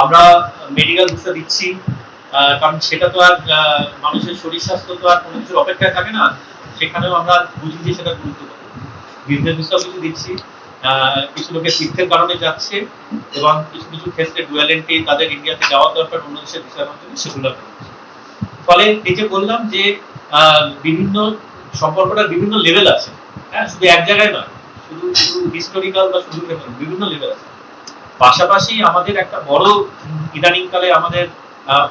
আমরা medical visa দিচ্ছি, কারণ সেটা তো আর মানুষের শরীর স্বাস্থ্য তো আর কোনো কিছুর অপেক্ষায় থাকে না। সেখানেও আমরা বুঝি যে সেটা গুরুত্বপূর্ণ। বিজনেস ভিসাও কিছু দিচ্ছি, কিছু লোকের তীর্থের কারণে যাচ্ছে, এবং কিছু কিছু ক্ষেত্রে ডুয়াল এন্ট্রি তাদের ইন্ডিয়াতে যাওয়ার দরকার অন্য দেশের ভিসার মাধ্যমে, সেগুলো করছি। ফলে এই যে বললাম যে বিভিন্ন সম্পর্কটার বিভিন্ন লেভেল আছে, হ্যাঁ, শুধু এক জায়গায় নয়, শুধু শুধু হিস্টোরিক্যাল বা শুধু বিভিন্ন লেভেল আছে। পাশাপাশি আমাদের একটা বড় ইদানিংকালে আমাদের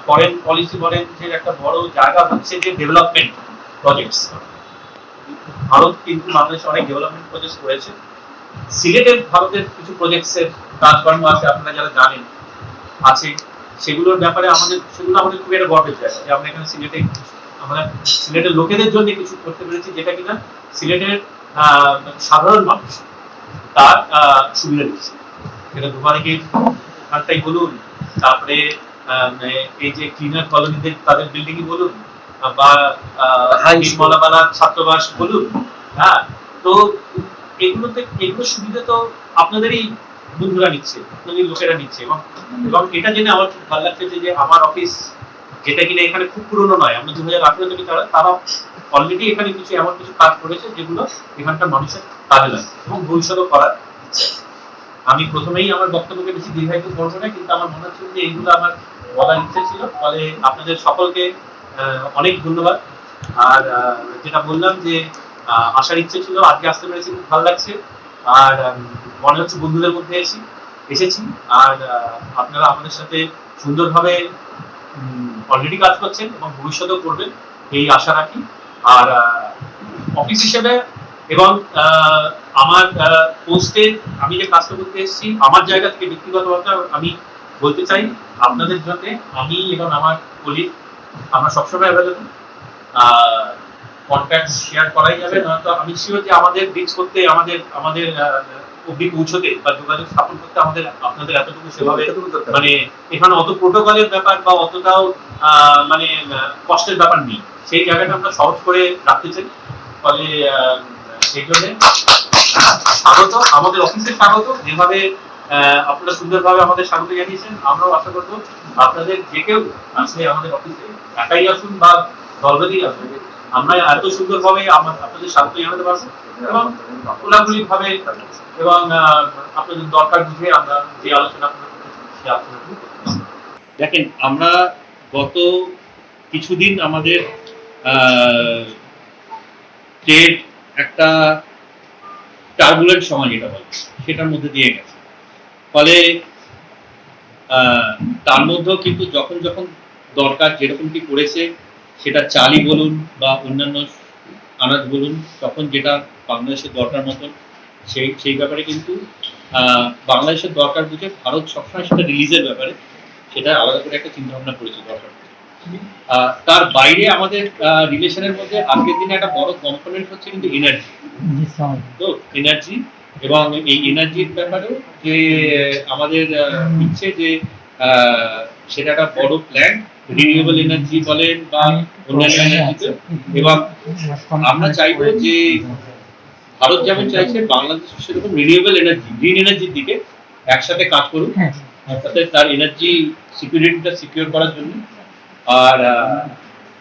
ফরেন পলিসি বলেন যে একটা বড় জায়গা হচ্ছে যে ডেভেলপমেন্ট প্রজেক্টস। ভারত কিন্তু বাংলাদেশে অনেক ডেভেলপমেন্ট প্রজেক্ট করেছে। সিলেটের ভারতের কিছু প্রজেক্টসের কাজকর্ম আছে, আপনারা যারা জানেন আছে, সেগুলোর ব্যাপারে আমাদের খুব একটা গর্বের জায়গা যে আমরা এখানে আমরা সিলেটের লোকেদের জন্য কিছু করতে পেরেছি, যেটা কিনা সিলেটের সাধারণ মানুষ তার সুবিধা দিচ্ছে। সেটা দুবারিকে খানটাই বলুন, তারপরে এই যে ক্লিনার কলোনিতে তাদের বিল্ডিং বলুন, বা মলাবালা ছাত্রাবাস বলুন, হ্যাঁ, তো এগুলো সুবিধা তো আপনাদেরই বন্ধুরা নিচ্ছে, আপনাদের লোকেরা নিচ্ছে। এবং এটা জেনে আমার খুব ভালো লাগছে যে আমার অফিস, যেটা কিনা এখানে খুব পুরনো নয়, আমরা 2018 থেকে তারা অলরেডি এখানে কিছু এমন কিছু কাজ করেছে যেগুলো এখানকার মানুষের কাজে লাগছে এবং ভবিষ্যৎও করার ইচ্ছে। আমি প্রথমেই আমার বক্তব্যকে বেশি দীর্ঘায়িত করবো না, কিন্তু আমার মনে হচ্ছে যে এইগুলো আমার বলার ইচ্ছে ছিল। ফলে আপনাদের সকলকে অনেক ধন্যবাদ। আর যেটা বললাম যে আসার ইচ্ছে ছিল, আজকে আসতে পেরেছি, খুব ভালো লাগছে। আর মনে হচ্ছে বন্ধুদের মধ্যে এসেছি। আর আপনারা আমাদের সাথে সুন্দরভাবে অলরেডি কাজ করছেন এবং ভবিষ্যতেও করবেন, এই আশা রাখি। আর অফিস হিসেবে এবং আমার পোস্টে আমি যে কাজটা করতে এসেছি, আমার জায়গা থেকে ব্যক্তিগতভাবে আমি বলতে চাই, আপনাদের জন্য আমি এবং আমার কলিগ আমরা সবসময় অ্যাভেলেবল। কন্ট্যাক্ট শেয়ার করাই যাবে, নয়তো আমি শিওর যে আমাদের রিচ করতে, আমাদের অব্দি পৌঁছতে বা যোগাযোগ স্থাপন করতে আপনাদের এতটুকু সেভাবে মানে এখানে অত প্রোটোকলের ব্যাপার বা অতটাও মানে কষ্টের ব্যাপার নেই। সেই জায়গাটা আমরা সহজ করে রাখতে চাই। ফলে সেই জন্য স্বাগত, আমাদের অফিসে স্বাগত। যেভাবে আপনারা সুন্দরভাবে আমাদের স্বাগত জানিয়েছেন, আমরাও আশা করবো আপনাদের যে কেউ আসলে আমাদের অফিসে একাই আসুন বা দলবেঁধেই আসুন, আমরা এত সুন্দরভাবে আপনাদের স্বাগত জানাতে পারবো এবং খোলাখুলি ভাবে এবং আপনাদের দরকার বুঝে আমরা যে আলোচনা করতে সেই আলোচনা করতে। দেখেন, আমরা গত কিছুদিন আমাদের ট্রেড একটা টার্বুলেন্ট সময় যেটা বলে সেটার মধ্যে দিয়ে গেছে। ফলে তার মধ্যেও কিন্তু যখন যখন দরকার যেরকম কি করেছে, সেটা চালই বলুন বা অন্যান্য আনাজ বলুন, তখন যেটা বাংলাদেশের দরকার মতন সেই ব্যাপারে কিন্তু বাংলাদেশের দরকার বুঝে ভারত সবসময় সেটা রিলিজের ব্যাপারে সেটা আলাদা করে একটা চিন্তা ভাবনা করেছে দরকার। তার বাইরে আমাদের রিলেশনের মধ্যে আজকের দিনে একটা বড় কম্পোনেন্ট হচ্ছে কিন্তু এনার্জি। তো এনার্জি, এবং এই এনার্জির ব্যাপারেও যে আমাদের ইচ্ছে যে সেটা একটা বড় প্ল্যান, রিনিউয়েবল এনার্জি বলেন বা অন্যান্য এনার্জিতে। এবং আমরা চাইবো যে ভারত যেমন চাইছে বাংলাদেশ সেরকম রিনিউয়েবল এনার্জি, গ্রিন এনার্জির দিকে একসাথে কাজ করুক, তাতে তার এনার্জি সিকিউরিটিটা সিকিউর করার জন্য। আর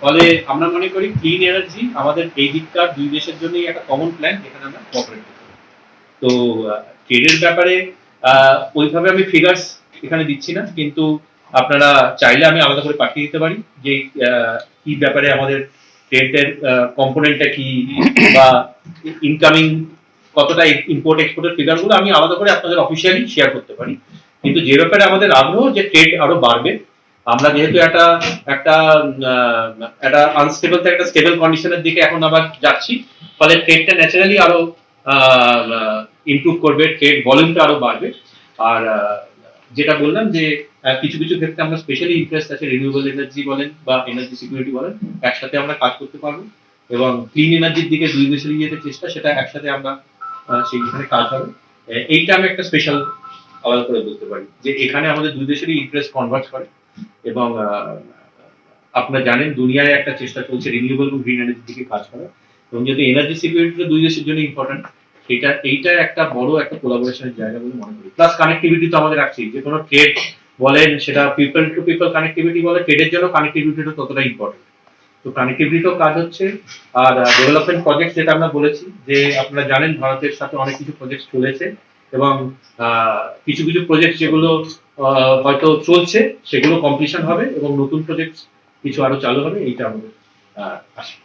ফলে আমরা মনে করি ক্লিন এনার্জি আমাদের এই দিককার দুই দেশের জন্যই একটা কমন প্ল্যান, যেখানে আমরা কোঅপারেট করব। তো ট্রেডের ব্যাপারে ওইভাবে আমি ফিগার্স এখানে দিচ্ছি না, কিন্তু আপনারা চাইলে আমি আলাদা করে পাঠিয়ে দিতে পারি যে কি ব্যাপারে আমাদের ট্রেডের কম্পোনেন্টটা কি বা ইনকামিং কতটা ইম্পোর্ট এক্সপোর্টের ফিগারগুলো আমি আলাদা করে আপনাদের অফিসিয়ালি শেয়ার করতে পারি। কিন্তু যে ব্যাপারে আমাদের আগ্রহ যে ট্রেড আরো বাড়বে, আমরা যেহেতু একটা আনস্টেবল থেকে একটা স্টেবল কন্ডিশনের দিকে এখন আবার যাচ্ছি, ফলে ট্রেডটা ন্যাচারালি আরো ইমপ্রুভ করবে, ট্রেড ভলিউমটা আরো বাড়বে। আর যেটা বললাম যে কিছু কিছু ক্ষেত্রে আমরা স্পেশালি ইন্টারেস্ট আছে, রিনিউয়েবল এনার্জি বলেন বা এনার্জি সিকিউরিটি বলেন, একসাথে আমরা কাজ করতে পারবো। এবং ক্লিন এনার্জির দিকে দুই দেশের যেতে চেষ্টা, সেটা একসাথে আমরা সেইখানে কাজ হবে। এইটা আমি একটা স্পেশাল আলাদা করে বলতে পারি যে এখানে আমাদের দুই দেশেরই ইন্টারেস্ট কনভার্জ করে। এবং আপনারা জানেন দুনিয়ায় একটা চেষ্টা চলছে রিনিউয়েবল এবং গ্রিন এনার্জির দিকে কাজ করা, এবং যেহেতু এনার্জি সিকিউরিটিটা দুই দেশের জন্য ইম্পর্টেন্ট, এইটা একটা বড় একটা কোলাবোরেশনের জায়গা বলে মনে করি। প্লাস কানেক্টিভিটি তো আমাদের রাখছি, যে কোনো ট্রেড বলেন, সেটা পিপল টু পিপল কানেক্টিভিটি বলে, ট্রেডের জন্য কানেক্টিভিটিটা ততটা ইম্পর্টেন্ট। তো কানেক্টিভিটিও কাজ হচ্ছে। আর ডেভেলপমেন্ট প্রজেক্ট যেটা আমরা বলেছি, যে আপনারা জানেন ভারতের সাথে অনেক কিছু প্রজেক্ট চলেছে, এবং কিছু কিছু প্রজেক্ট যেগুলো হয়তো চলছে সেগুলো কমপ্লিশন হবে, এবং নতুন প্রজেক্ট কিছু আরো চালু হবে, এইটা আমাদের আশা।